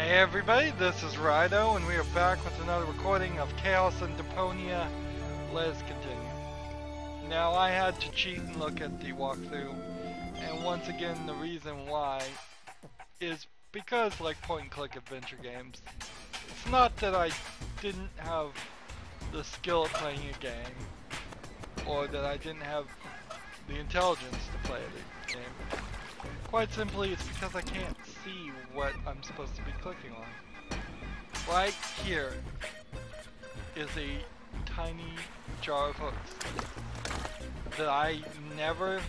Hey everybody, this is Rydo, and we are back with another recording of Chaos and Deponia. Let's continue. Now, I had to cheat and look at the walkthrough, and once again, the reason why is because, like point-and-click adventure games, it's not that I didn't have the skill at playing a game, or that I didn't have the intelligence to play the game. Quite simply, it's because I can't see what I'm supposed to be clicking on. Right here is a tiny jar of hooks that I never,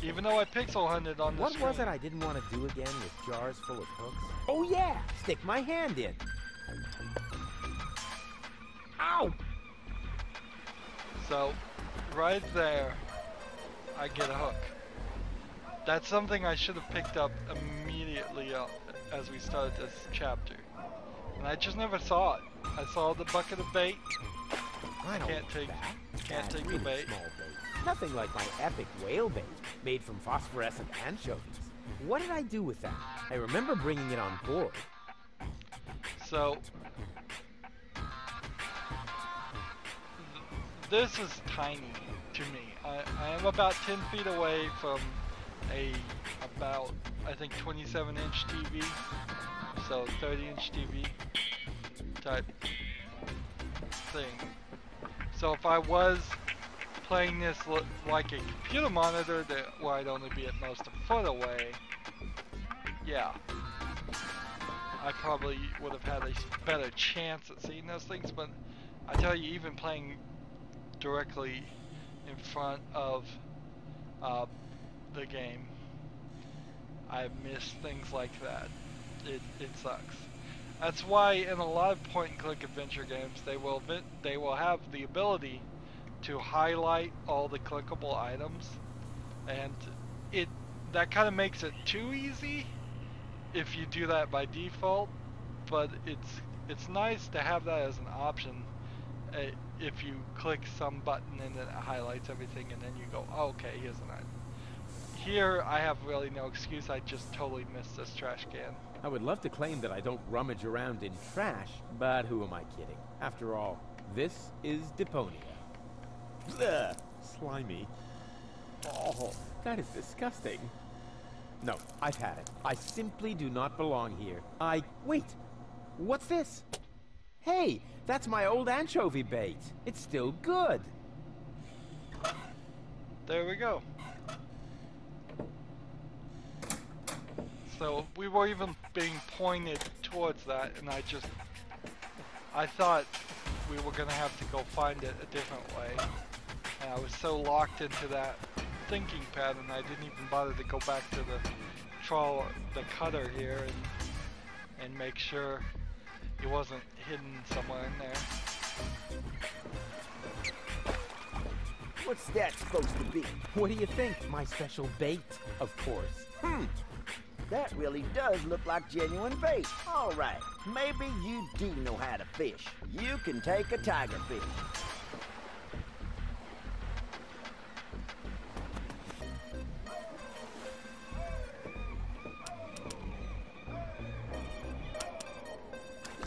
even though I pixel hunted on the screen. What was it I didn't want to do again with jars full of hooks? Oh yeah, stick my hand in. Ow! So, right there, I get a hook. That's something I should have picked up immediately as we started this chapter. And I just never saw it. I saw the bucket of bait. I can't take really the bait. Small bait. Nothing like my epic whale bait, made from phosphorescent anchovies. What did I do with that? I remember bringing it on board. So, this is tiny to me. I am about 10 feet away from about, I think, 27-inch TV, so 30-inch TV type thing. So if I was playing this like a computer monitor, where I'd only be at most a foot away, yeah, I probably would have had a better chance at seeing those things. But I tell you, even playing directly in front of the game, I miss things like that. It sucks. That's why in a lot of point-and-click adventure games, they will have the ability to highlight all the clickable items, and that kind of makes it too easy if you do that by default. But it's nice to have that as an option. If you click some button and then it highlights everything, and then you go, oh, okay, here's an item. Here, I have really no excuse. I just totally missed this trash can. I would love to claim that I don't rummage around in trash, but who am I kidding? After all, this is Deponia. Ugh, slimy. Oh, that is disgusting. No, I've had it. I simply do not belong here. Wait, what's this? Hey, that's my old anchovy bait. It's still good. There we go. So we were even being pointed towards that, and I thought we were gonna have to go find it a different way. And I was so locked into that thinking pattern, I didn't even bother to go back to the cutter here and make sure it wasn't hidden somewhere in there. What's that supposed to be? What do you think? My special bait, of course. That really does look like genuine bait. All right, maybe you do know how to fish. You can take a tiger fish.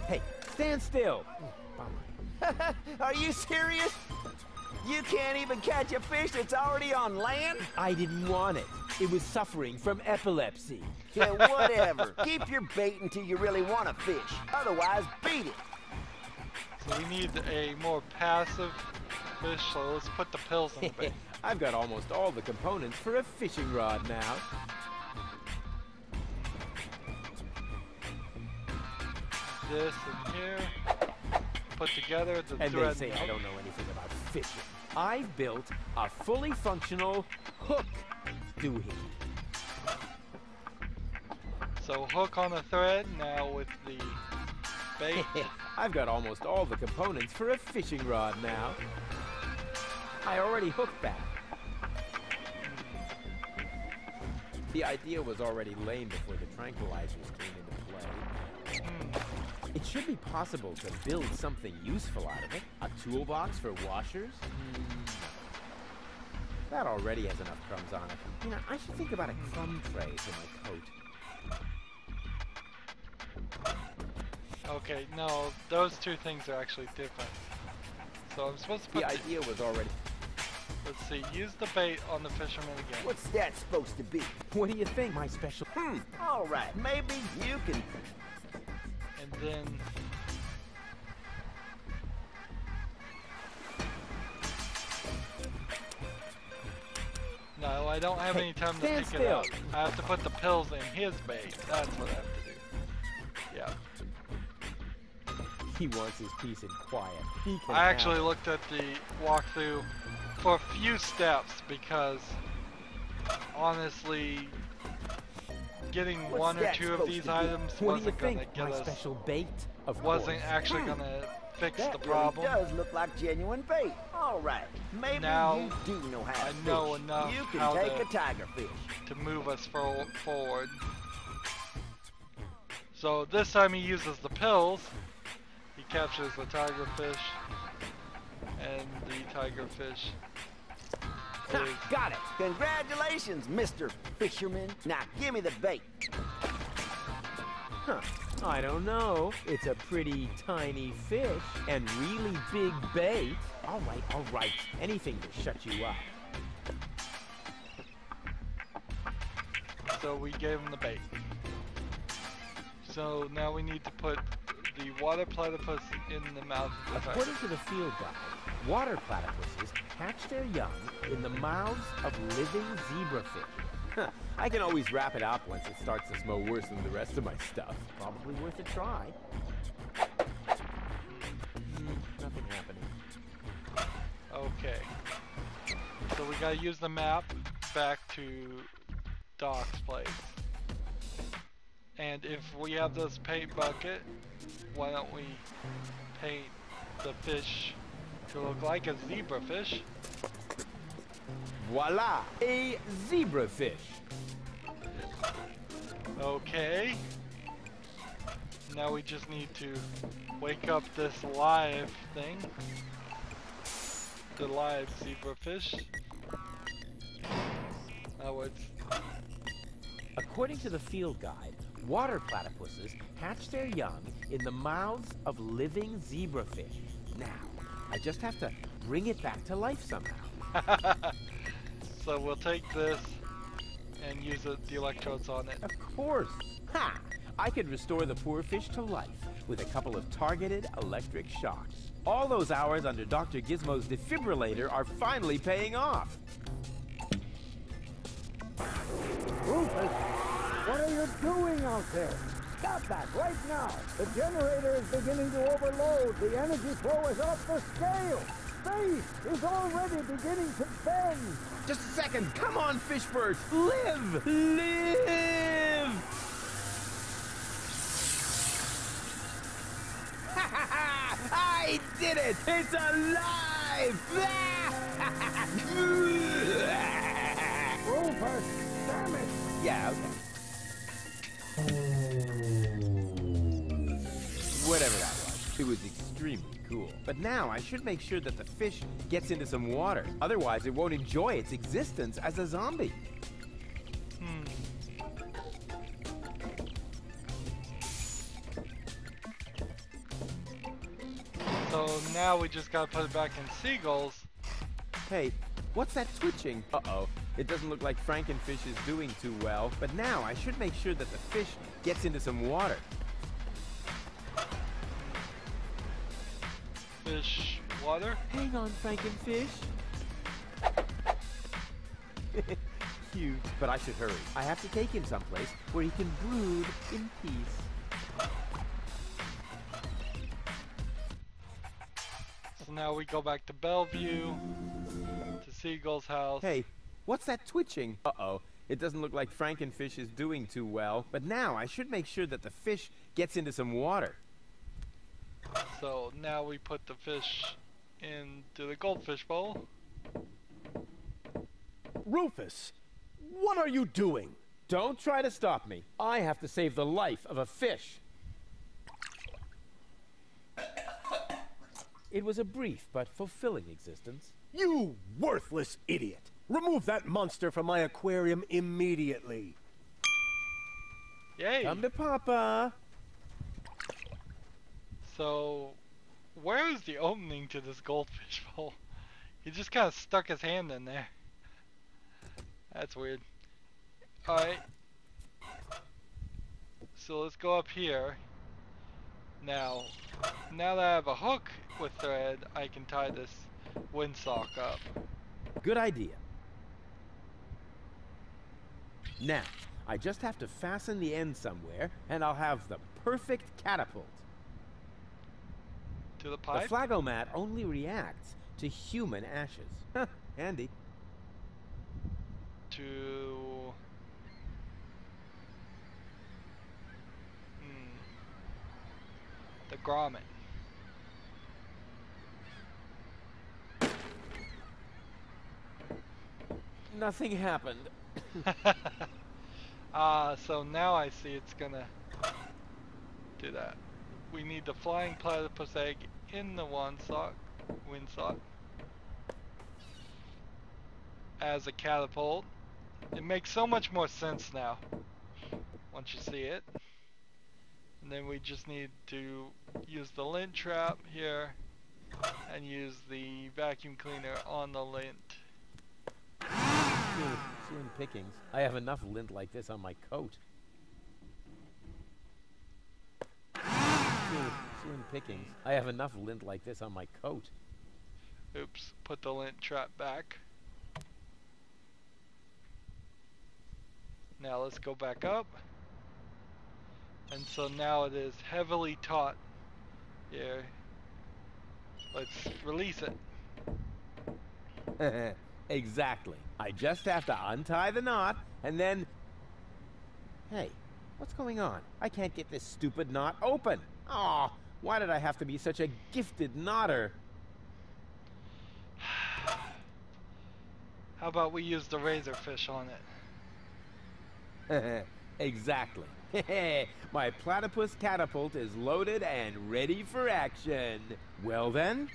Hey, stand still. Are you serious? You can't even catch a fish that's already on land? I didn't want it. It was suffering from epilepsy. Yeah, whatever. Keep your bait until you really want to fish. Otherwise, beat it. So we need a more passive fish, so let's put the pills in the bait. I've got almost all the components for a fishing rod now. This in here, put together the And thread. they say I don't know anything about fishing. I've built a fully functional hook doohickey. So hook on a thread now with the bait. I've got almost all the components for a fishing rod now. I already hooked that. The idea was already lame before the tranquilizers came into play. It should be possible to build something useful out of it. A toolbox for washers? That already has enough crumbs on it. You know, I should think about a crumb tray for my coat. Okay, no, those two things are actually different. So I'm supposed to put The idea was already... let's see, use the bait on the fisherman again. What's that supposed to be? What do you think, my special... All right, maybe you can... And then... No, I don't have any time to stand pick it up. still. I have to put the pills in his bait. That's what I have to do. Yeah. He wants his peace and quiet. He can I actually have it. looked at the walkthrough for a few steps because honestly getting What's one or that two of supposed these to be? items What do you wasn't gonna think, get my us special bait? Of wasn't course. actually gonna fix That the really problem. does look like genuine bait. All right, maybe Now, you do know how to I know fish. enough You how can take to- a tiger fish. To move us forward. So this time he uses the pills. He captures the tiger fish, and the tiger fish is Got it. Congratulations, Mr. Fisherman. Now give me the bait. Huh. I don't know. It's a pretty tiny fish and really big bait. All right. Anything to shut you up. so we gave him the bait. So now we need to put the water platypus in the mouth of the tiger. According to the field guide, water platypuses hatch their young in the mouths of living zebrafish. Huh. I can always wrap it up once it starts to smell worse than the rest of my stuff. Probably worth a try. Nothing happening. Okay. So we gotta use the map back to Doc's place. And if we have this paint bucket, why don't we paint the fish to look like a zebrafish? Voila! A zebrafish. Okay. Now we just need to wake up this live thing. The live zebrafish. Oh, it's... According to the field guide, water platypuses hatch their young in the mouths of living zebrafish. Now, I just have to bring it back to life somehow. So we'll take this and use the electrodes on it. Of course. Ha! I could restore the poor fish to life with a couple of targeted electric shocks. All those hours under Dr. Gizmo's defibrillator are finally paying off. Rufus, what are you doing out there? Stop that right now. The generator is beginning to overload. The energy flow is off the scale. Space is already beginning to bend. Just a second. Come on, Fishbird. Live! Live! Ha ha ha! I did it! It's alive! Rufus, damn it. Yeah, okay. Whatever that was, it was extremely cool. But now I should make sure that the fish gets into some water. Otherwise, it won't enjoy its existence as a zombie. So now we just gotta put it back in seagulls. Hey, what's that twitching? Uh-oh. It doesn't look like Frankenfish is doing too well. But now I should make sure that the fish gets into some water. Fish, water. Hang on, Frankenfish. Cute. But I should hurry. I have to take him someplace where he can brood in peace. So now we go back to Bellevue, to Seagull's house. Hey, what's that twitching? Uh-oh. It doesn't look like Frankenfish is doing too well. But now I should make sure that the fish gets into some water. So now we put the fish into the goldfish bowl. Rufus, what are you doing? Don't try to stop me. I have to save the life of a fish. It was a brief but fulfilling existence. You worthless idiot. Remove that monster from my aquarium immediately. Yay! Come to Papa. So, where is the opening to this goldfish bowl? He just kind of stuck his hand in there. That's weird. Alright. So let's go up here. Now that I have a hook with thread, I can tie this windsock up. Good idea. Now, I just have to fasten the end somewhere, and I'll have the perfect catapult. To the pipe? The flagomat only reacts to human ashes. Huh, handy. To... the grommet. Nothing happened. So now I see it's gonna do that. We need the flying platypus egg in the windsock as a catapult. It makes so much more sense now once you see it. And then we just need to use the lint trap here and use the vacuum cleaner on the lint. Slim pickings. I have enough lint like this on my coat. Slim pickings. I have enough lint like this on my coat. Oops, put the lint trap back. Now let's go back up. And so now it is heavily taut here. Let's release it. Exactly. I just have to untie the knot, and then... Hey, what's going on? I can't get this stupid knot open. Aw, why did I have to be such a gifted knotter? How about we use the razorfish on it? Exactly. My platypus catapult is loaded and ready for action. Well then...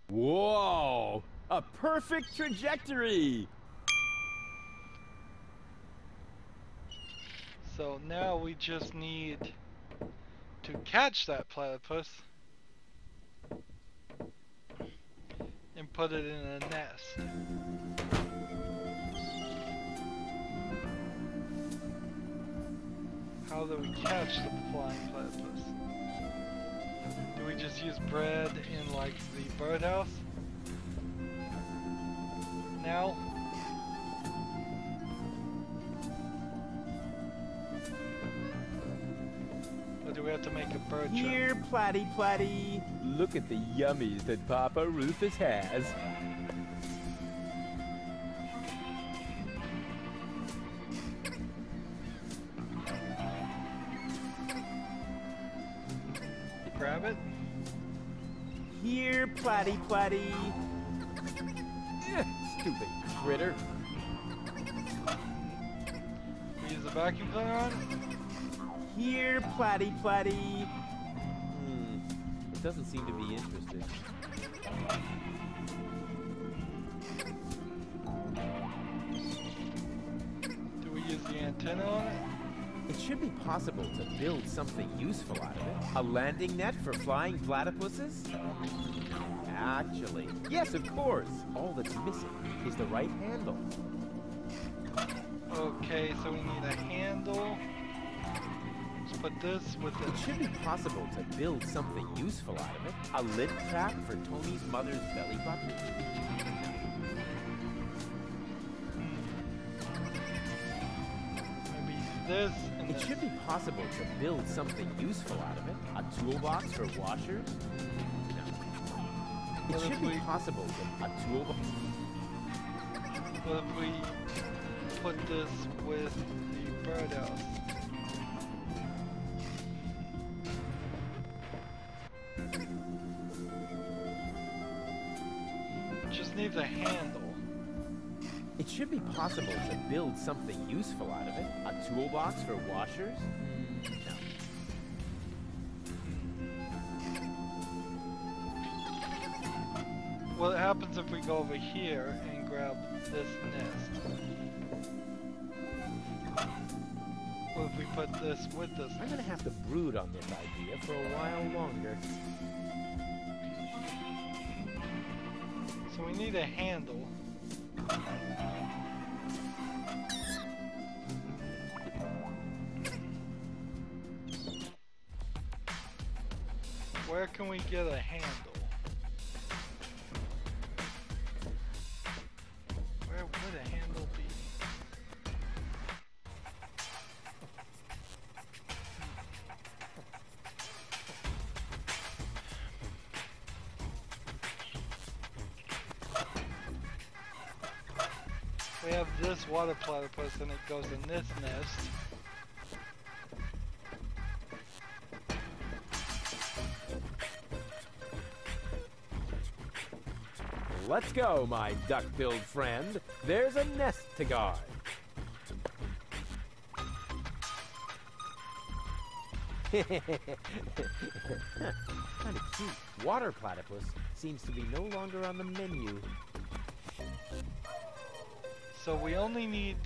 Whoa! A perfect trajectory! So now we just need to catch that platypus and put it in a nest. How do we catch the flying platypus? Do we just use bread in like the birdhouse? Now? Or do we have to make a bird trap? Here, Platty Platty. Look at the yummies that Papa Rufus has. Grab it. Here, Platty Platty. Stupid critter. We use the vacuum cleaner on it? Here, Platty Platty. It doesn't seem to be interested. Do we use the antenna on it? It should be possible to build something useful out of it. A landing net for flying platypuses? Actually, yes, of course. All that's missing is the right handle. Okay, so we need a handle. Let's put this with it. It should be possible to build something useful out of it. A lint trap for Tony's mother's belly button? Maybe this and It this. should be possible to build something useful out of it. A toolbox for washers? No. It should be possible to a toolbox. What if we put this with the birdhouse? Just needs a handle. It should be possible to build something useful out of it. A toolbox for washers? No. What happens if we go over here and grab this nest? this with this. I'm gonna have to brood on this idea for a while longer. So we need a handle. Where can we get a handle? Where would a handle be? We have this water platypus and it goes in this nest. Let's go, my duck-billed friend. There's a nest to guard. Kind of cute. Water platypus seems to be no longer on the menu. So we only need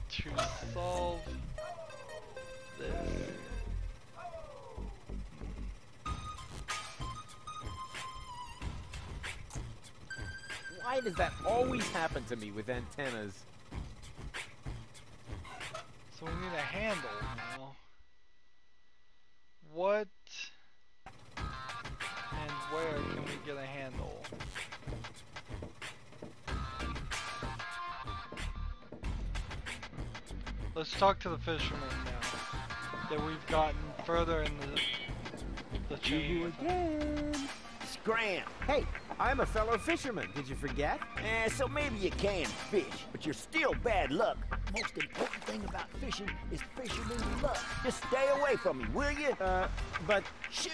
to solve this. Why does that always happen to me with antennas? So we need a handle now. What and where can we get a handle? Let's talk to the fisherman now that we've gotten further in the chain. You again. Scram! Hey, I'm a fellow fisherman. Did you forget? So maybe you can fish, but you're still bad luck. Most important thing about fishing is fisherman's luck. Just stay away from me, will you? But Shoot!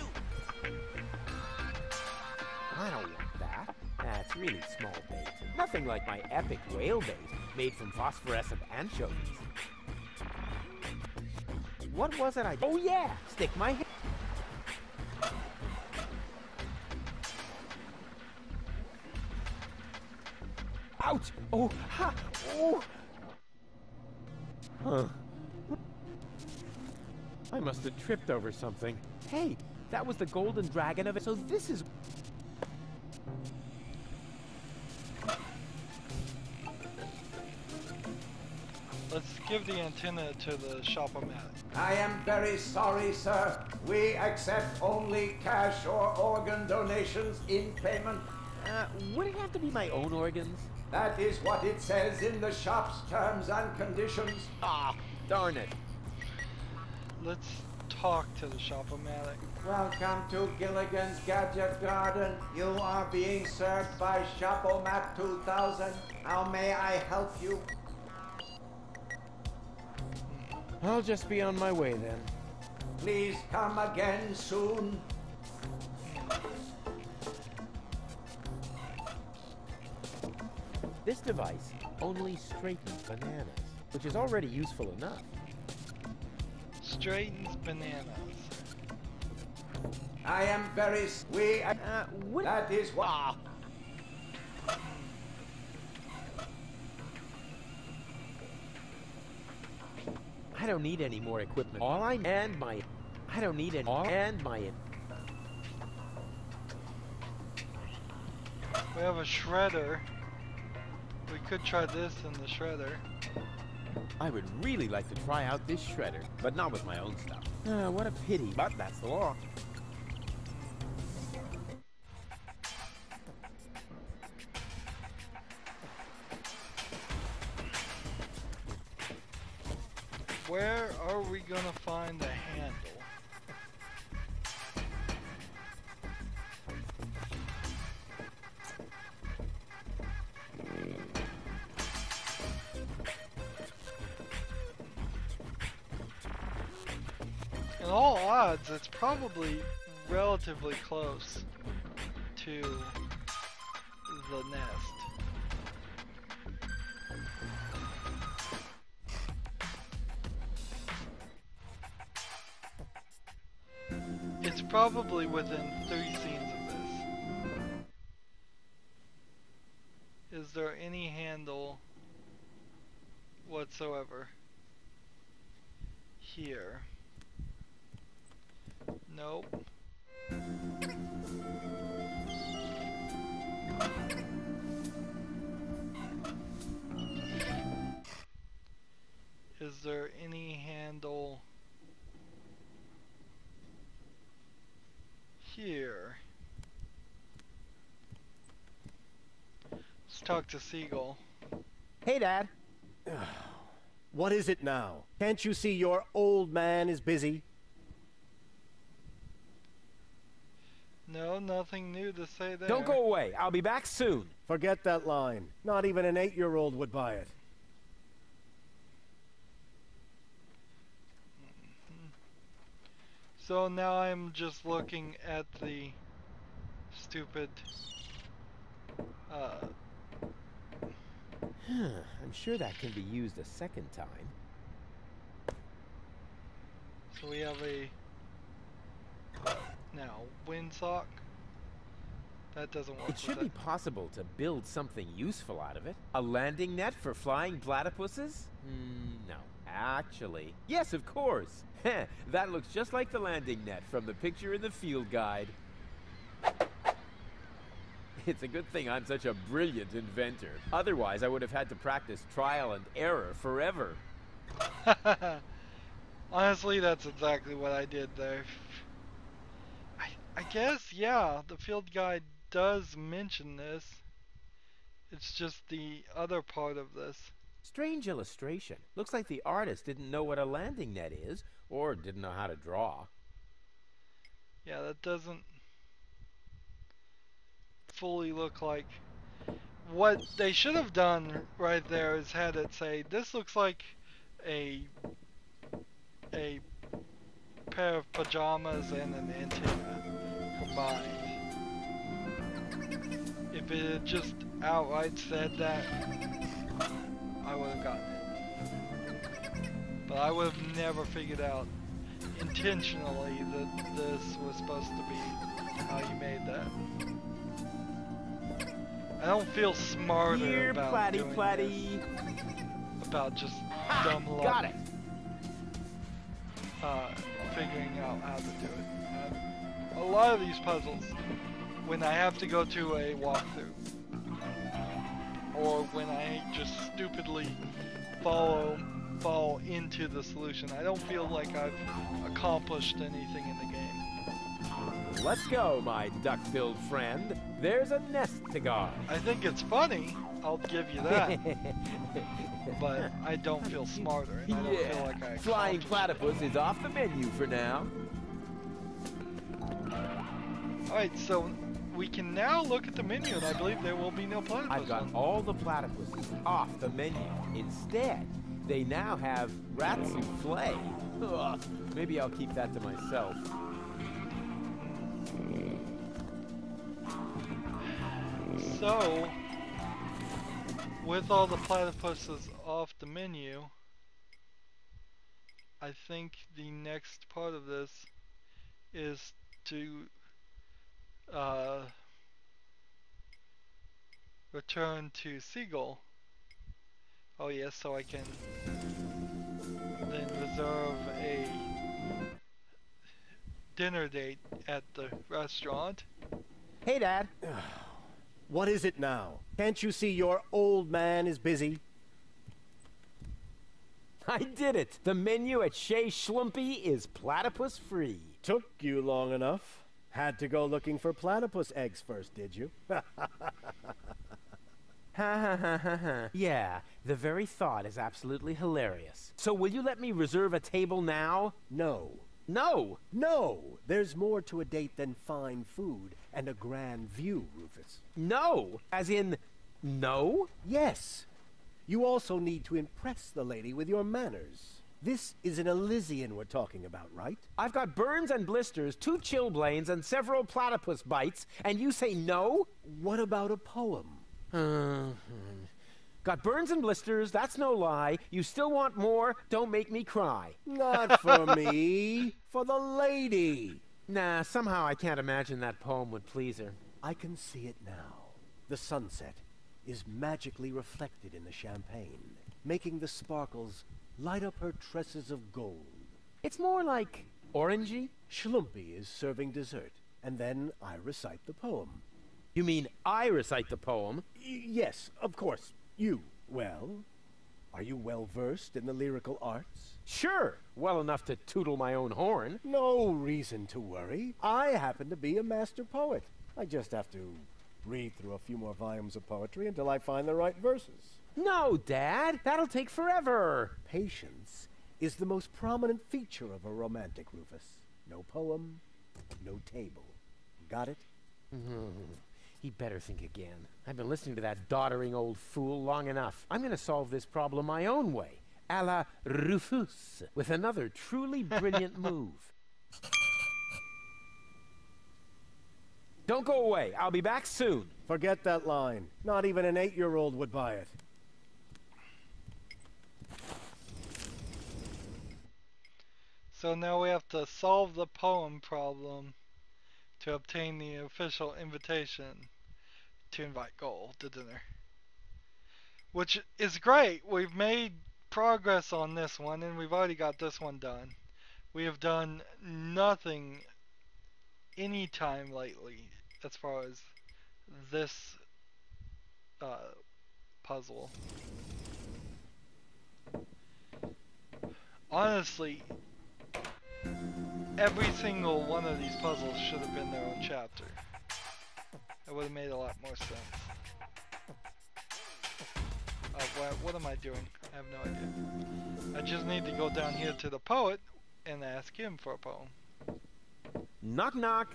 I don't want that. That's really small bait. Nothing like my epic whale bait made from phosphorescent anchovies. What was it I... Oh yeah! Stick my hand... Ouch! Oh! Ha! Oh! Huh. I must have tripped over something. Hey! That was the golden dragon of it. So this is... Let's give the antenna to the shop-o-mat. I am very sorry, sir. We accept only cash or organ donations in payment. Would it have to be my own organs? That is what it says in the shop's terms and conditions. Ah, darn it. Let's talk to the shop-o-mat. Welcome to Gilligan's Gadget Garden. You are being served by Shop-O-Mat 2000. How may I help you? I'll just be on my way then. Please come again soon. This device only straightens bananas, which is already useful enough. Straightens bananas. I am very... We... What? That is what... Ah. I don't need any more equipment. All I and my... I don't need any... All and my... We have a shredder. We could try this in the shredder. I would really like to try out this shredder, but not with my own stuff. What a pity, but that's the law. Where are we gonna find the handle? In all odds, it's probably relatively close to the nest. It's probably within 3 scenes of this. Is there any handle whatsoever here. Nope. Is there any handle here? Let's talk to Seagull. Hey, Dad. What is it now? Can't you see your old man is busy? No, nothing new to say there. Don't go away. I'll be back soon. Forget that line. Not even an 8-year-old would buy it. So now I'm just looking at the stupid I'm sure that can be used a second time. so we have a now windsock. That doesn't work. It should be possible to build something useful out of it. A landing net for flying platypuses? No. Actually, yes, of course. That looks just like the landing net from the picture in the field guide. It's a good thing I'm such a brilliant inventor. Otherwise, I would have had to practice trial and error forever. Honestly, that's exactly what I did there. I guess, yeah, the field guide does mention this. It's just the other part of this. Strange illustration. Looks like the artist didn't know what a landing net is, or didn't know how to draw. Yeah, that doesn't fully look like... What they should have done right there is had it say, this looks like a pair of pajamas and an antenna combined. If it had just outright said that, I would have gotten it. But I would have never figured out intentionally that this was supposed to be how you made that. I don't feel smarter Here, about Platty, doing Platty. this. About just dumb luck. Got it. Figuring out how to do it. A lot of these puzzles, when I have to go to a walkthrough, or when I just stupidly fall into the solution, I don't feel like I've accomplished anything in the game. Let's go, my duck-billed friend. There's a nest to guard. I think it's funny, I'll give you that, but I don't feel smarter, and I don't feel like I Flying accomplished platypus is off the menu for now. Alright, so we can now look at the menu, and I believe there will be no platypus. I've got all the platypuses off the menu. Instead, they now have rat souffle. Ugh, maybe I'll keep that to myself. So, with all the platypuses off the menu, I think the next part of this is to return to Seagull. Oh yes, so I can then reserve a dinner date at the restaurant. Hey, Dad. What is it now? Can't you see your old man is busy? I did it! The menu at Chez Schlumpy is platypus free. Took you long enough. Had to go looking for platypus eggs first, did you? Ha ha ha ha ha. Yeah, the very thought is absolutely hilarious. So will you let me reserve a table now? No. No! No! There's more to a date than fine food and a grand view, Rufus. No! As in, no? Yes. You also need to impress the lady with your manners. This is an Elysium we're talking about, right? I've got burns and blisters, 2 chilblains, and several platypus bites, and you say no? What about a poem? Got burns and blisters, that's no lie. You still want more, don't make me cry. Not for me, for the lady. Nah, somehow I can't imagine that poem would please her. I can see it now. The sunset is magically reflected in the champagne, making the sparkles light up her tresses of gold. It's more like orangey. Schlumpy is serving dessert, and then I recite the poem. You mean I recite the poem? Yes, of course. You. Well, are you well versed in the lyrical arts? Sure, well enough to tootle my own horn. No reason to worry. I happen to be a master poet. I just have to read through a few more volumes of poetry until I find the right verses. No, Dad, that'll take forever. Patience is the most prominent feature of a romantic, Rufus. No poem, no table. Got it? He'd better think again. I've been listening to that doddering old fool long enough. I'm going to solve this problem my own way, a la Rufus, with another truly brilliant move. Don't go away. I'll be back soon. Forget that line. Not even an 8-year-old would buy it. So now we have to solve the poem problem to obtain the official invitation to invite Goal to dinner. Which is great. We've made progress on this one, and we've already got this one done. We have done nothing any time lately as far as this puzzle. Honestly, every single one of these puzzles should have been their own chapter. It would have made a lot more sense. What am I doing? I have no idea. I just need to go down here to the poet and ask him for a poem. Knock, knock.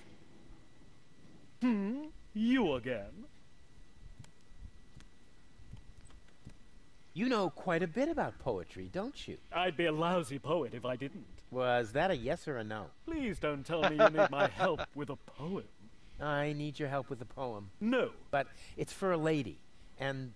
You again? You know quite a bit about poetry, don't you? I'd be a lousy poet if I didn't. Was that a yes or a no? Please don't tell me you need my help with a poem. I need your help with the poem. No. But it's for a lady. And,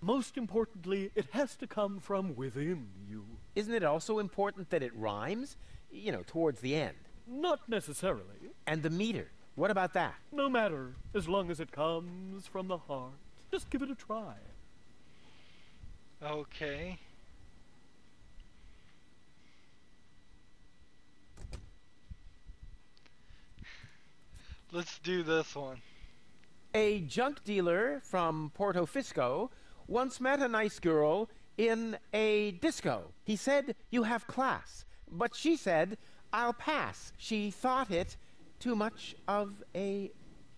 most importantly, it has to come from within you. isn't it also important that it rhymes? You know, towards the end. Not necessarily. And the meter. What about that? No matter, as long as it comes from the heart. Just give it a try. Okay. Let's do this one. A junk dealer from Porto Fisco once met a nice girl in a disco. He said, "You have class." But she said, "I'll pass." She thought it too much of a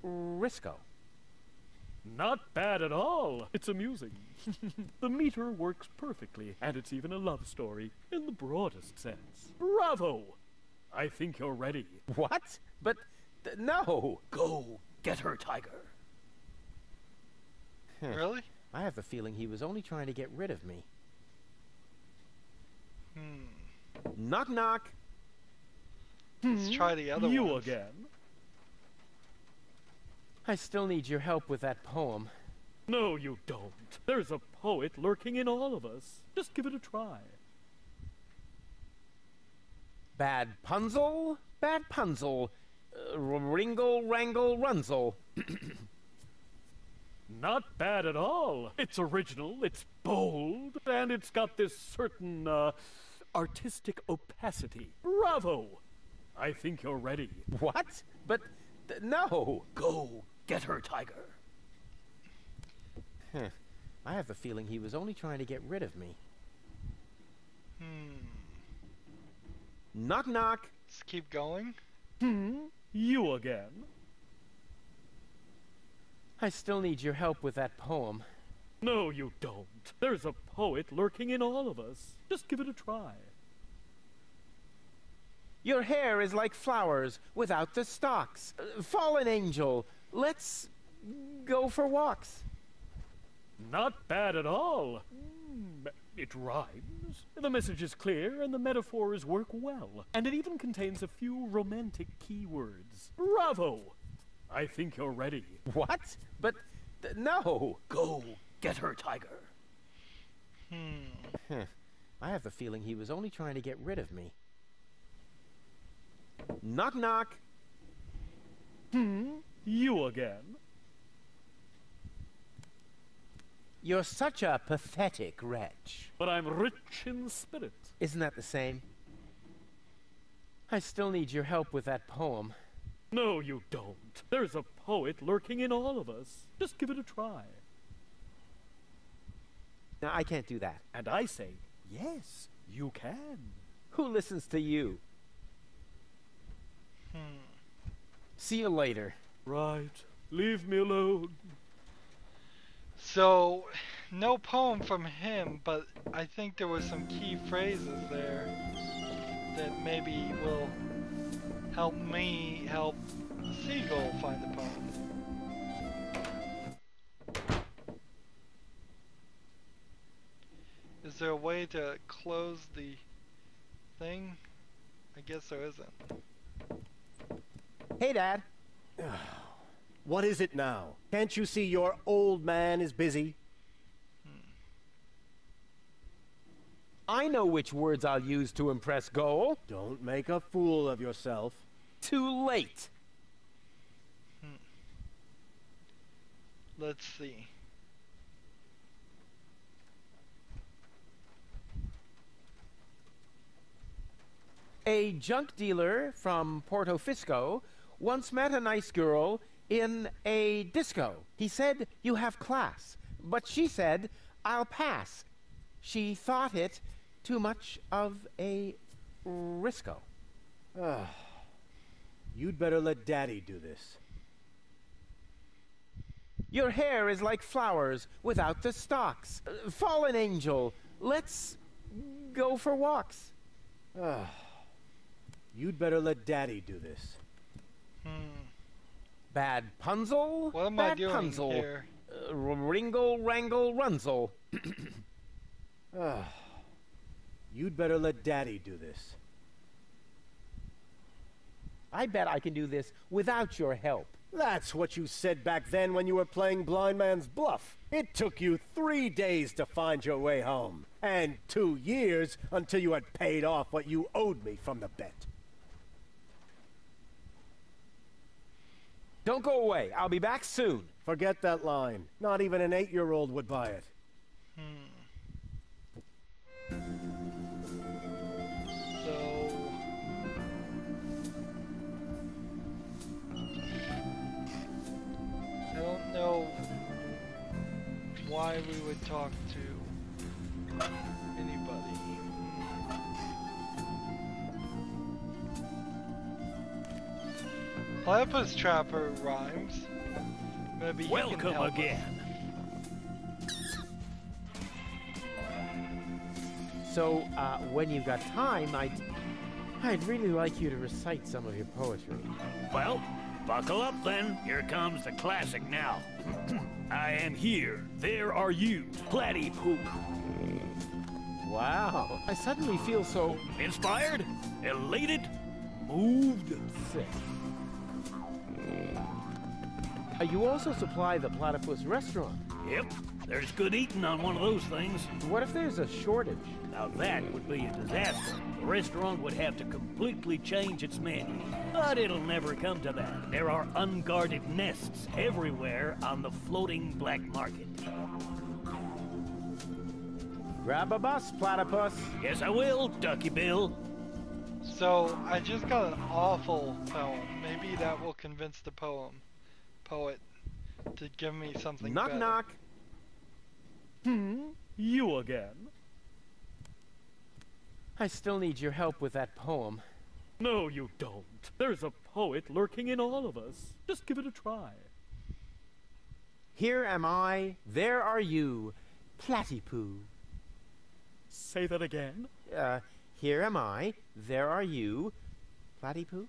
risco. Not bad at all. It's amusing. The meter works perfectly, and it's even a love story in the broadest sense. Bravo! I think you're ready. What? But no. Go get her, Tiger. Really? I have a feeling he was only trying to get rid of me. Knock, knock. Let's try the other one. You again? I still need your help with that poem. No, you don't. There's a poet lurking in all of us. Just give it a try. Bad punzel, bad punzel. Ringle, wrangle, runzel. Not bad at all. It's original, it's bold, and it's got this certain, artistic opacity. Bravo! I think you're ready. What? But no. Go get her, Tiger. I have a feeling he was only trying to get rid of me. Knock, knock. Let's keep going. You again? I still need your help with that poem. No, you don't. There's a poet lurking in all of us. Just give it a try. Your hair is like flowers without the stalks. Fallen angel, let's go for walks. Not bad at all. It rhymes. The message is clear and the metaphors work well. And it even contains a few romantic keywords. Bravo! I think you're ready. What? But no. Go get her, Tiger. I have a feeling he was only trying to get rid of me. Knock, knock. You again? You're such a pathetic wretch. But I'm rich in spirit. Isn't that the same? I still need your help with that poem. No, you don't. There's a poet lurking in all of us. Just give it a try. No, I can't do that. And I say, yes, you can. Who listens to you? See you later. Right. Leave me alone. So, no poem from him, but I think there were some key phrases there that maybe will help me help Seagull find the poem. Is there a way to close the thing? I guess there isn't. Hey, Dad. What is it now? Can't you see your old man is busy? I know which words I'll use to impress Goal. Don't make a fool of yourself. Too late. Let's see. A junk dealer from Porto Fisco once met a nice girl in a disco. He said, "You have class." But she said, "I'll pass." She thought it too much of a risco. You'd better let Daddy do this. Your hair is like flowers without the stalks. Fallen angel, let's go for walks. You'd better let Daddy do this. Bad punzel, What am bad I doing punzel. here? Ringle, wrangle, runzel. You'd better let Daddy do this. I bet I can do this without your help. That's what you said back then when you were playing blind man's bluff. It took you 3 days to find your way home. And 2 years until you had paid off what you owed me from the bet. Don't go away. I'll be back soon. Forget that line. Not even an 8-year-old would buy it. So, I don't know why we would talk to anybody. Platypus Trapper rhymes. Maybe he can Welcome help us. again. So, when you've got time, I'd really like you to recite some of your poetry. Well, buckle up then. Here comes the classic now. I am here. There are you. Platypoo. Wow. I suddenly feel so Inspired? Elated? Moved? sick. You also supply the Platypus restaurant. Yep. There's good eating on one of those things. What if there's a shortage? Now that would be a disaster. The restaurant would have to completely change its menu. But it'll never come to that. There are unguarded nests everywhere on the floating black market. Grab a bus, Platypus. Yes, I will, Ducky Bill. So, I just got an awful poem. Maybe that will convince the poet to give me something Knock, better. knock. You again? I still need your help with that poem. No, you don't. There's a poet lurking in all of us. Just give it a try. Here am I, there are you, Platypoo. Say that again. Here am I, there are you, Platypoo.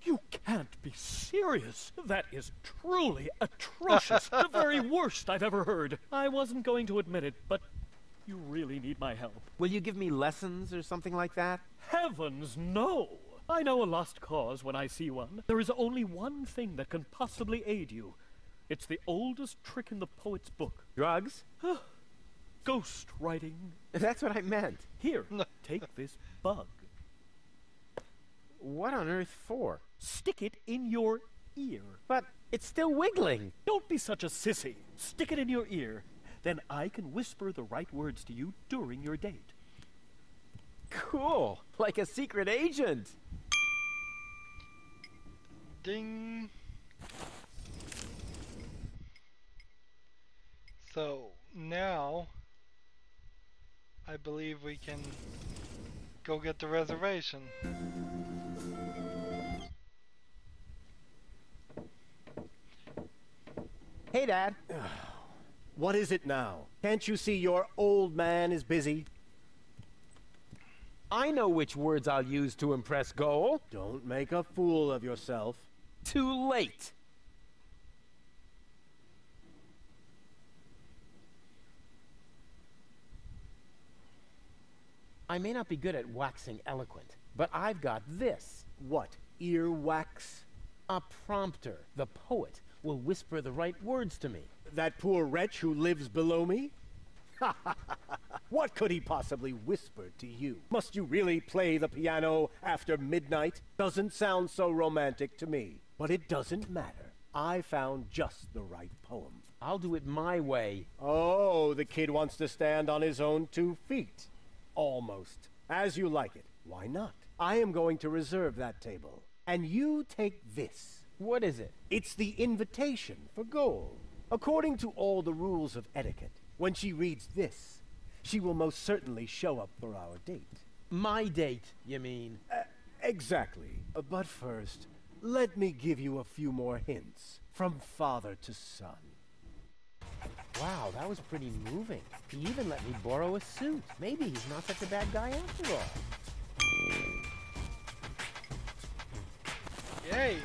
You can't be serious. That is truly atrocious. The very worst I've ever heard. I wasn't going to admit it, but you really need my help. Will you give me lessons or something like that? Heavens, no! I know a lost cause when I see one. There is only one thing that can possibly aid you. It's the oldest trick in the poet's book. Drugs? Ghost writing. That's what I meant. Here, take this bug. What on earth for? Stick it in your ear. But it's still wiggling. Don't be such a sissy. Stick it in your ear. Then I can whisper the right words to you during your date. Cool, like a secret agent. Ding. So now I believe we can go get the reservation. Hey, Dad. What is it now? Can't you see your old man is busy? I know which words I'll use to impress Goal. Don't make a fool of yourself. Too late. I may not be good at waxing eloquent, but I've got this. What, earwax? A prompter. The poet will whisper the right words to me. That poor wretch who lives below me? What could he possibly whisper to you? Must you really play the piano after midnight? Doesn't sound so romantic to me. But it doesn't matter. I found just the right poem. I'll do it my way. Oh, the kid wants to stand on his own 2 feet. Almost. As you like it. Why not? I am going to reserve that table. And you take this. What is it? It's the invitation for Goal. According to all the rules of etiquette, when she reads this, she will most certainly show up for our date. My date, you mean? Exactly. But first, let me give you a few more hints. From father to son. Wow, that was pretty moving. He even let me borrow a suit. Maybe he's not such a bad guy after all. Yay!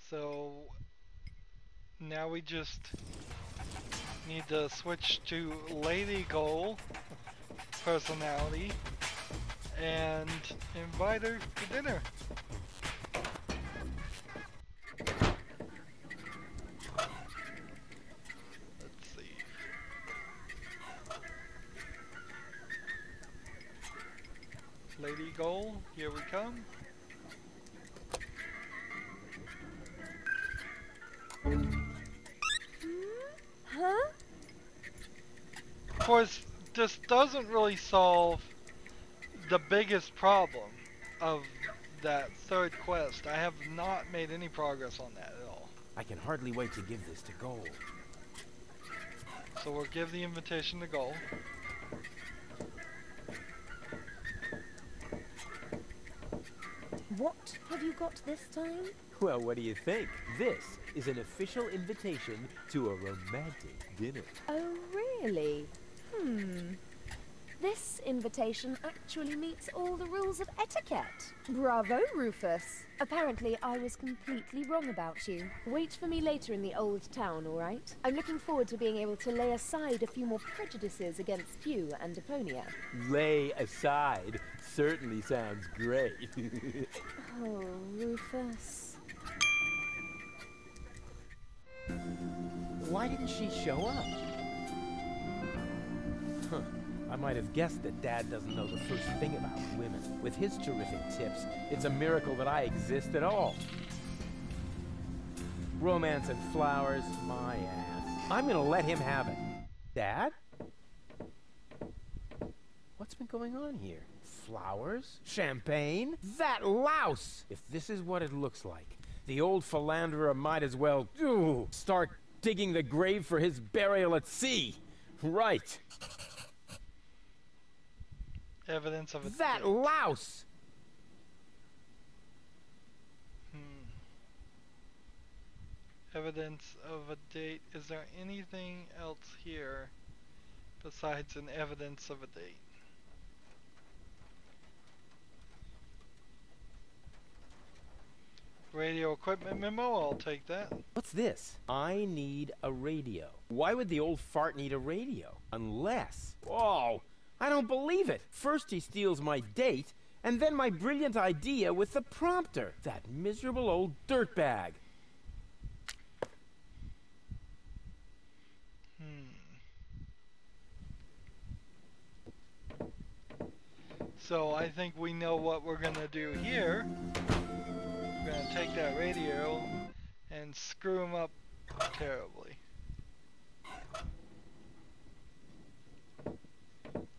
So now we just need to switch to Lady Goal personality and invite her to dinner. Let's see. Lady Goal, here we come. Huh? Of course, this doesn't really solve the biggest problem of that third quest. I have not made any progress on that at all. I can hardly wait to give this to Goal. So we'll give the invitation to Goal. What have you got this time? Well, what do you think? This is an official invitation to a romantic dinner. Oh, really? This invitation actually meets all the rules of etiquette. Bravo, Rufus. Apparently, I was completely wrong about you. Wait for me later in the old town, all right? I'm looking forward to being able to lay aside a few more prejudices against you and Deponia. Lay aside certainly sounds great. Oh, Rufus. Why didn't she show up? Huh. I might have guessed that Dad doesn't know the first thing about women. With his terrific tips, it's a miracle that I exist at all. Romance and flowers, my ass. I'm gonna let him have it. Dad? What's been going on here? Flowers? Champagne? That louse! If this is what it looks like, the old philanderer might as well start digging the grave for his burial at sea. Right. Evidence of a That date. louse! Evidence of a date. Is there anything else here besides an evidence of a date? Radio equipment memo, I'll take that. What's this? I need a radio. Why would the old fart need a radio? Unless... Whoa! I don't believe it! First he steals my date, and then my brilliant idea with the prompter. That miserable old dirtbag. So I think we know what we're gonna do here. We're gonna take that radio and screw him up terribly.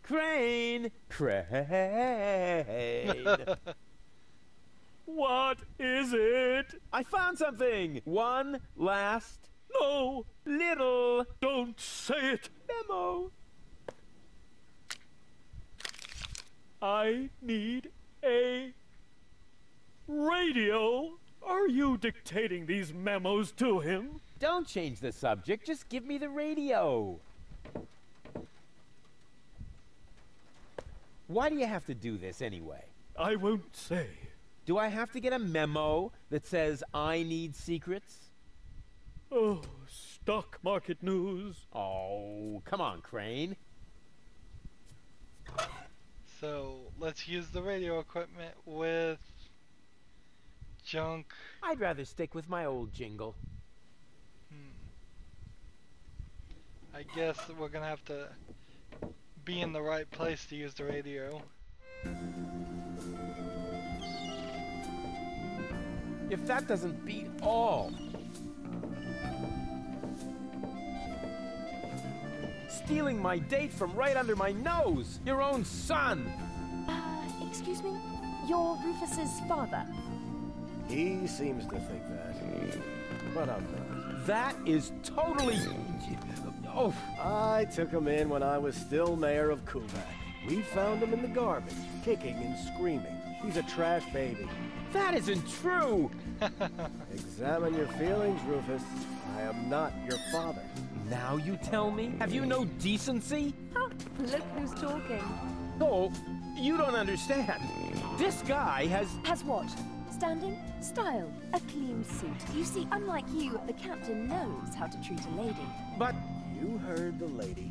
Crane! Crane! What is it? I found something! One last No, little don't say it. memo. I need a radio. Are you dictating these memos to him? Don't change the subject, just give me the radio. Why do you have to do this anyway? I won't say. Do I have to get a memo that says I need secrets? Oh, stock market news. Oh, come on, Crane. So let's use the radio equipment with junk. I'd rather stick with my old jingle. I guess we're gonna have to be in the right place to use the radio. If that doesn't beat all. Stealing my date from right under my nose! Your own son! Excuse me? You're Rufus's father? He seems to think that. But I'm not. That is totally... Oh, I took him in when I was still mayor of Kubak. We found him in the garbage, kicking and screaming. He's a trash baby. that isn't true! Examine your feelings, Rufus. I am not your father. Now you tell me? Have you no decency? Oh, look who's talking. Oh, you don't understand. This guy has... Has what? Standing? Style. A clean suit. You see, unlike you, the captain knows how to treat a lady. But... You heard the lady.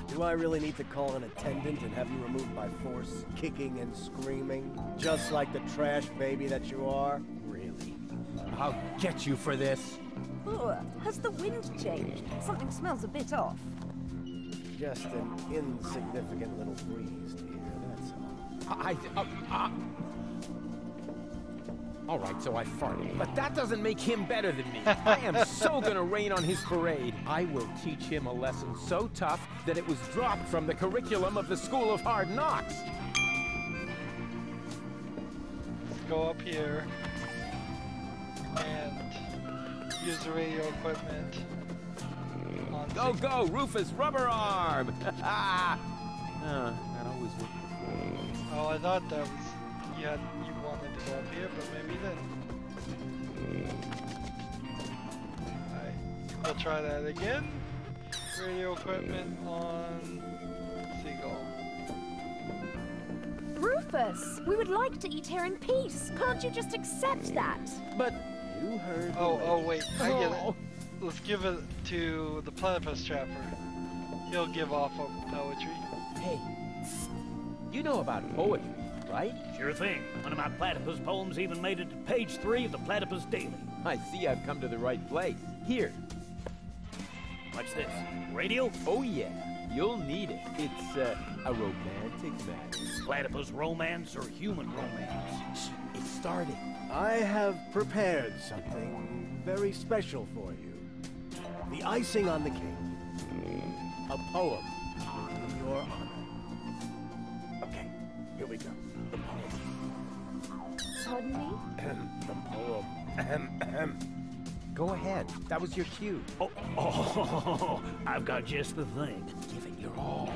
Do I really need to call an attendant and have you removed by force, kicking and screaming? Just like the trash baby that you are? Really? I'll get you for this. Ugh, has the wind changed? Something smells a bit off. Just an insignificant little breeze, dear, that's all. All right, so I farted. But that doesn't make him better than me. I am so gonna rain on his parade. I will teach him a lesson so tough that it was dropped from the curriculum of the School of Hard Knocks. Let's go up here and use the radio equipment. Go, go, Rufus, rubber arm! That always works. Oh, I thought that was you wanted to go up here, but maybe you didn't. Alright, we'll try that again. Radio equipment on Seagull. Rufus, we would like to eat here in peace. Can't you just accept that? But You heard the Oh, lady. wait, I get it. Let's give it to the platypus trapper. He'll give off of poetry. hey, you know about poetry, right? Sure thing. One of my platypus poems even made it to page 3 of the Platypus Daily. I see I've come to the right place. Here. What's this? Radio? Oh yeah, you'll need it. It's a romantic matter. Platypus romance or human romance? It's starting. I have prepared something very special for you. The icing on the cake. A poem in your honor. Okay, here we go. The poem. Pardon me? The poem. Go ahead. That was your cue. Oh, I've got just the thing. Give it your all.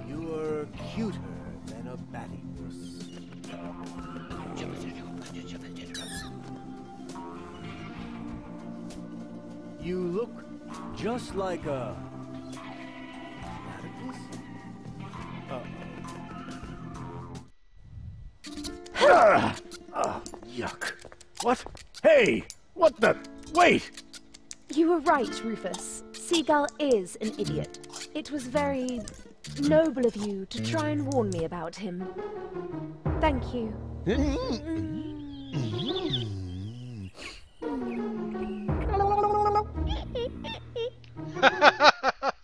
You are cuter than a battywurst. You look just like a platypus? Yuck. What? Hey! What the? Wait! You were right, Rufus. Seagull is an idiot. It was very noble of you to try and warn me about him. Thank you.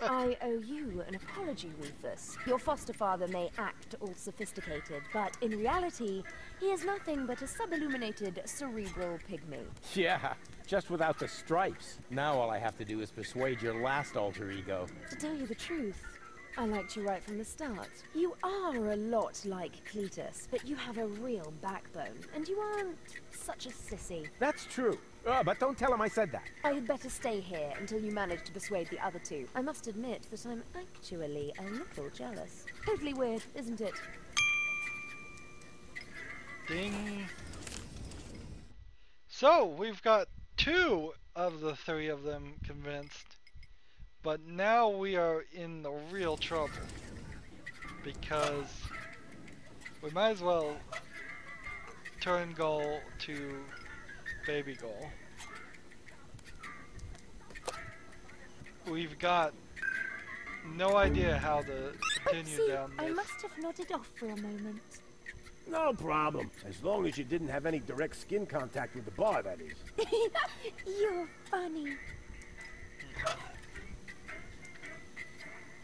I owe owe you an apology, Rufus. Your foster father may act all sophisticated, but in reality, he is nothing but a sub-illuminated cerebral pygmy. Yeah, just without the stripes. Now all I have to do is persuade your last alter ego. To tell you the truth, I liked you right from the start. You are a lot like Cletus, but you have a real backbone, and you aren't such a sissy. That's true. But don't tell him I said that. I had better stay here until you manage to persuade the other two. I must admit that I'm actually a little jealous. Totally weird, isn't it? Ding. So, we've got 2 of the 3 of them convinced. But now we are in the real trouble. Because we might as well turn Gull to Baby Gull. We've got no idea how to continue Oopsie, down this. I must have nodded off for a moment. No problem. As long as you didn't have any direct skin contact with the bar, that is. You're funny.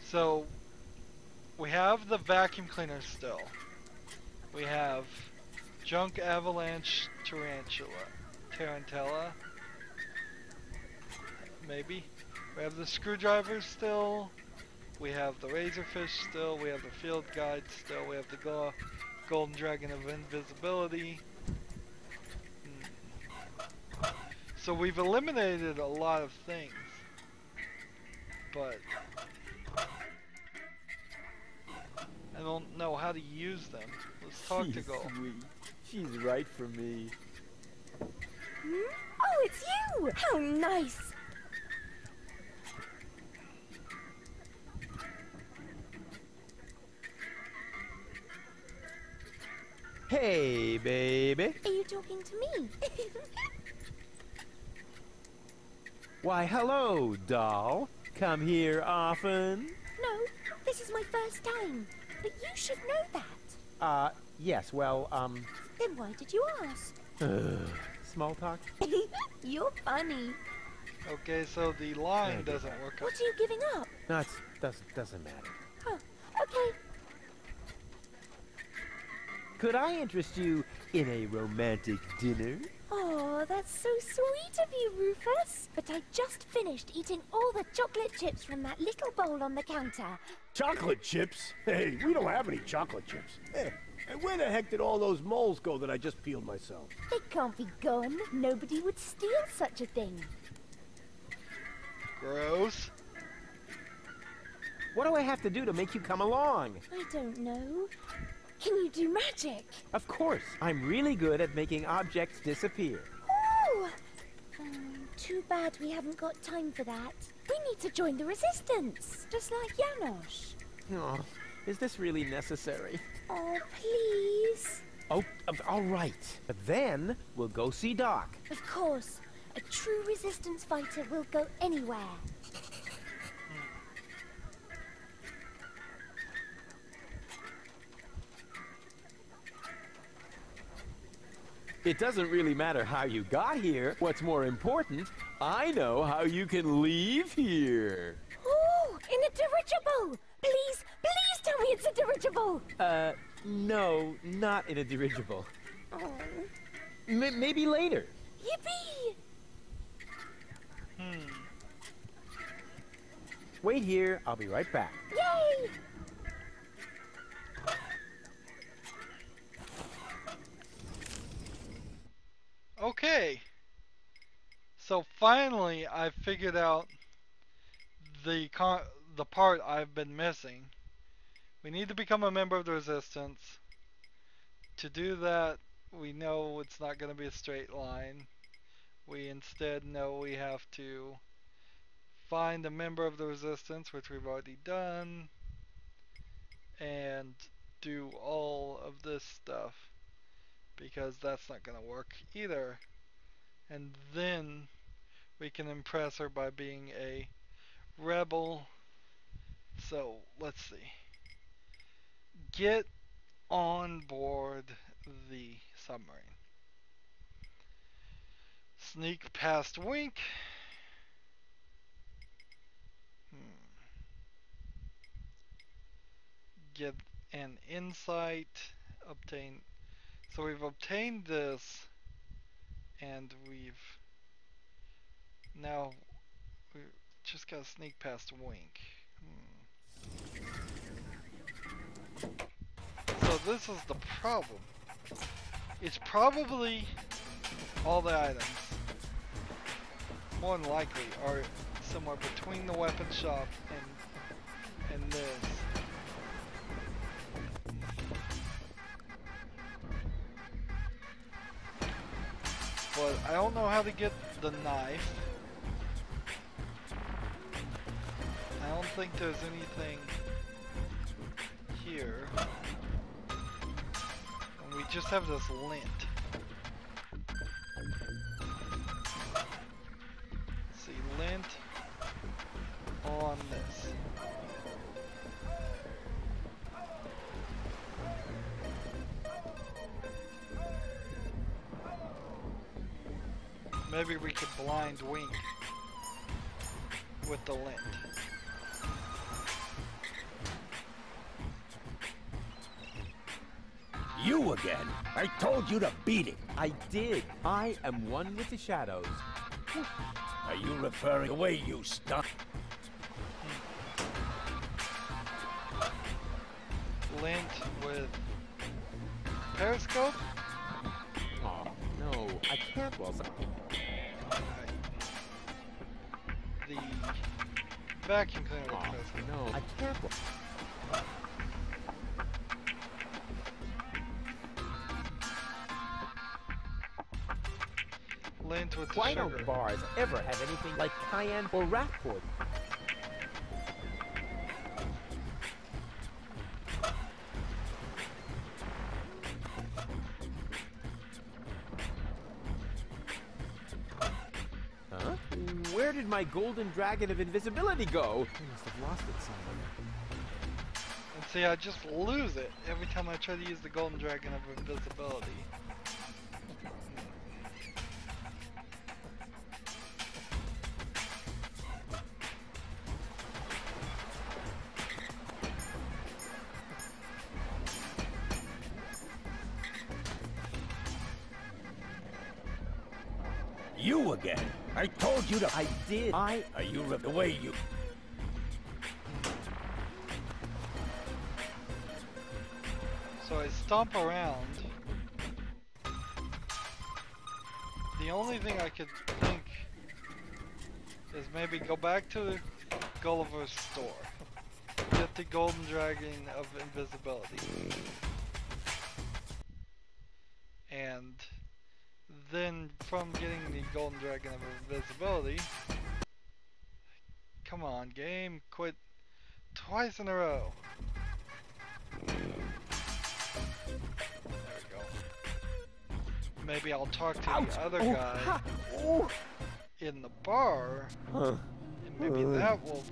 So, we have the vacuum cleaner still. We have junk avalanche tarantella. Maybe. We have the screwdrivers still. We have the razorfish still. We have the field guide still. We have the golden dragon of invisibility. So we've eliminated a lot of things. But I don't know how to use them. Let's talk to Gull. Sweet. She's right for me. Hmm? Oh, it's you! How nice! Hey, baby. Are you talking to me? Why, hello, doll. Come here often? No, this is my first time. But you should know that. Yes, well, Then why did you ask? small talk? You're funny. Okay, so the line doesn't work out. What are you giving up? No, it doesn't matter. Oh, okay. Could I interest you in a romantic dinner? Oh, that's so sweet of you, Rufus. But I just finished eating all the chocolate chips from that little bowl on the counter. Chocolate chips? Hey, we don't have any chocolate chips. And where the heck did all those moles go that I just peeled myself? They can't be gone. Nobody would steal such a thing. Gross. What do I have to do to make you come along? I don't know. Can you do magic? Of course. I'm really good at making objects disappear. Ooh! Too bad we haven't got time for that. We need to join the resistance, just like Janosch. Oh, is this really necessary? Oh, please. Oh, all right. But then we'll go see Doc. Of course. A true resistance fighter will go anywhere. It doesn't really matter how you got here. What's more important, I know how you can leave here. Ooh, in a dirigible! Please, please tell me it's a dirigible! No, not in a dirigible. Oh. Maybe later. Yippee! Wait here, I'll be right back. Yay! Okay. So finally, I figured out the part I've been missing. We need to become a member of the Resistance. To do that, we know it's not going to be a straight line. We instead know we have to find a member of the Resistance, which we've already done, and do all of this stuff, because that's not going to work either. And then we can impress her by being a rebel. So let's see. Get on board the submarine. Sneak past Wink. get an insight, obtain. So we've obtained this, and now we just gotta sneak past Wink. So this is the problem. It's probably all the items, more than likely, are somewhere between the weapon shop and this. But I don't know how to get the knife. I don't think there's anything here. And we just have this lint. Let's see, lint on this. Maybe we could blind Wink with the lint. You again? I told you to beat it. I did. I am one with the shadows. Are you referring to the way you stuck? Lint with periscope? Oh, no, I can't. Well, The vacuum cleaner with periscope. no, I can't. Lint with the Why sugar. don't bars ever have anything like cayenne or ratport? Huh? Where did my golden dragon of invisibility go? I must have lost it somewhere. And see, I just lose it every time I try to use the golden dragon of invisibility. You again? I told you to. I did. Are you the way you? So I stomp around. The only thing I could think is maybe go back to Gulliver's store. Get the golden dragon of invisibility. And then from getting the golden dragon of invisibility, come on game, quit twice in a row. There we go. Maybe I'll talk to the other guy in the bar, and maybe that will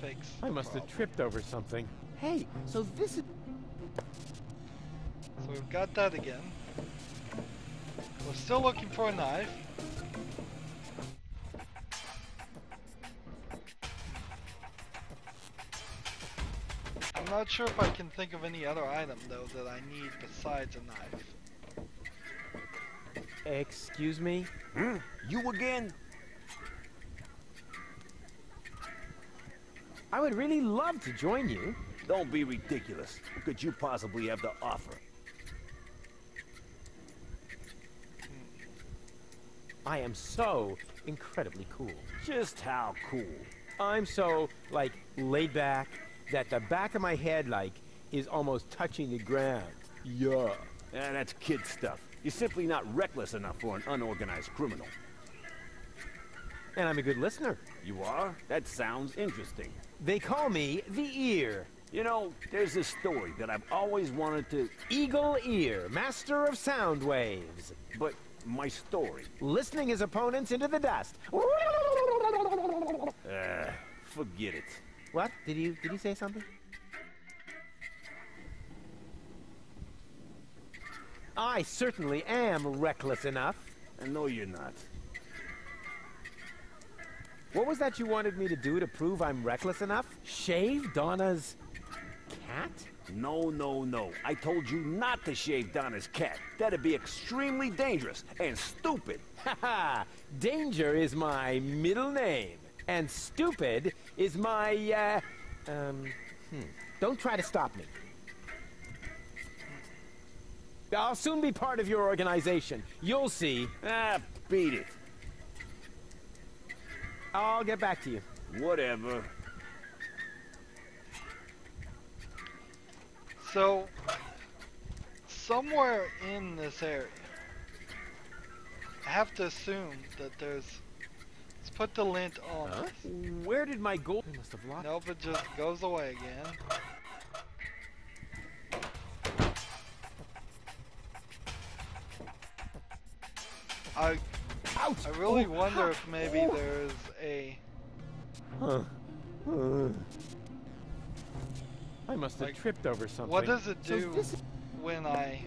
fix the I must have problem. tripped over something. Hey, so this is... So we've got that again. We're still looking for a knife. I'm not sure if I can think of any other item though that I need besides a knife. Excuse me? You again? I would really love to join you. Don't be ridiculous. What could you possibly have to offer? I am so incredibly cool. Just how cool? I'm so, like, laid back that the back of my head, like, is almost touching the ground. Yeah. That's kid stuff. You're simply not reckless enough for an unorganized criminal. And I'm a good listener. You are? That sounds interesting. They call me the Ear. You know, there's this story that I've always wanted to... Eagle Ear, master of sound waves. But my story... Listening his opponents into the dust. Forget it. What? Did you say something? I certainly am reckless enough. No, you're not. What was that you wanted me to do to prove I'm reckless enough? Shave Donna's cat? No, no, no. I told you not to shave Donna's cat. That'd be extremely dangerous and stupid. Haha! Danger is my middle name. And stupid is my, Don't try to stop me. I'll soon be part of your organization. You'll see. Ah, beat it. I'll get back to you. Whatever. So, somewhere in this area, I have to assume that there's... Let's put the lint on. Huh? Where did my gold... I must have lost... Nope, it just goes away again. I really wonder if maybe there's a... I must have tripped over something. What does it do when I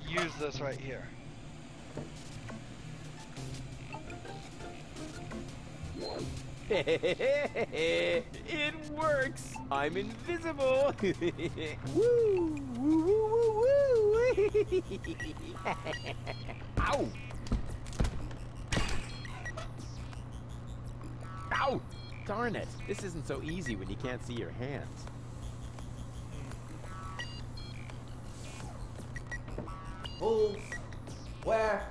use this right here? It works! I'm invisible! Woo! Woo, woo, woo, woo! Ow! Ow! Darn it! This isn't so easy when you can't see your hands. Who? Where?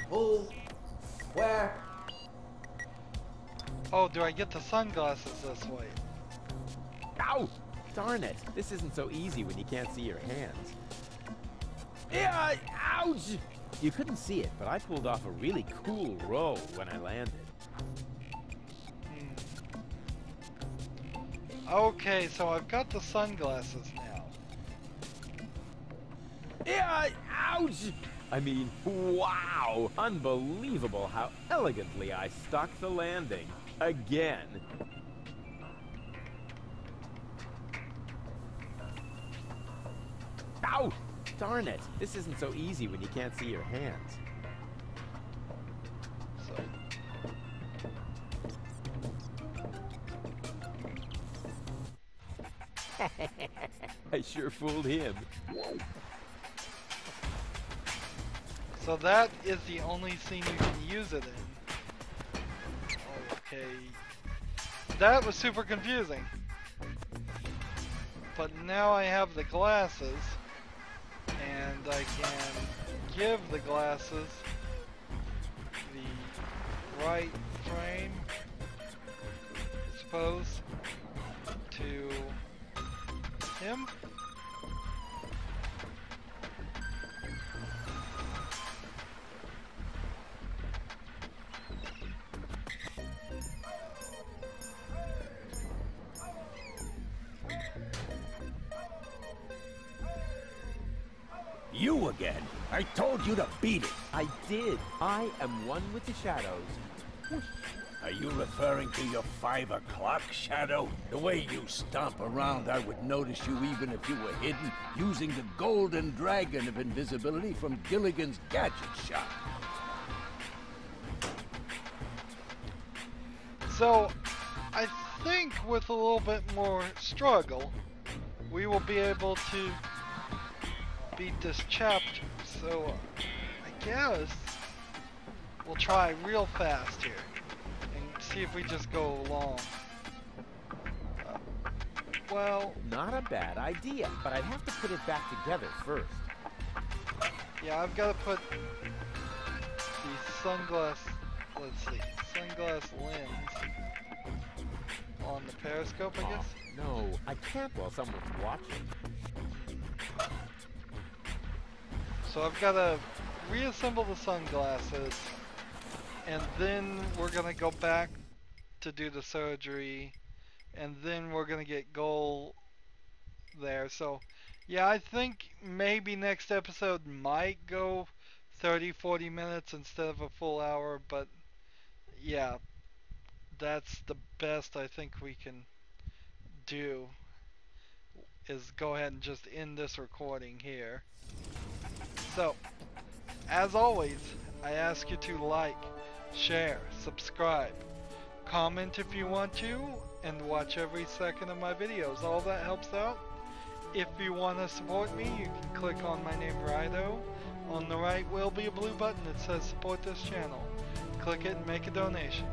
Who? Where? Oh, do I get the sunglasses this way? Ow! Darn it! This isn't so easy when you can't see your hands. Yeah! Ouch! You couldn't see it, but I pulled off a really cool roll when I landed. Okay, so I've got the sunglasses now. Yeah! Ouch! I mean, wow! Unbelievable how elegantly I stuck the landing. Again. Ow! Darn it! This isn't so easy when you can't see your hands. So. I sure fooled him. So that is the only scene you can use it in. Okay. That was super confusing. But now I have the glasses, and I can give the glasses the right frame, I suppose, to him. You again. I told you to beat it. I did. I am one with the shadows. Are you referring to your 5 o'clock shadow? The way you stomp around, I would notice you even if you were hidden using the golden dragon of invisibility from Gilligan's gadget shop. So, I think with a little bit more struggle, we will be able to beat this chapter. So, I guess we'll try real fast here and see if we just go along. Well, not a bad idea, but I'd have to put it back together first. Yeah, I've got to put the sunglass, let's see, sunglass lens on the periscope, I guess? No, I can't while someone's watching. So I've got to reassemble the sunglasses, and then we're going to go back to do the surgery, and then we're going to get gold there. So yeah, I think maybe next episode might go 30-40 minutes instead of a full hour, but yeah, that's the best I think we can do, is go ahead and just end this recording here. So, as always, I ask you to like, share, subscribe, comment if you want to, and watch every second of my videos. All that helps out. If you want to support me, you can click on my name, Rydo. On the right will be a blue button that says support this channel. Click it and make a donation.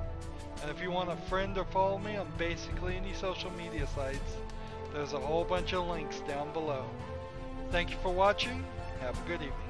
And if you want to friend or follow me on basically any social media sites, there's a whole bunch of links down below. Thank you for watching. Have a good evening.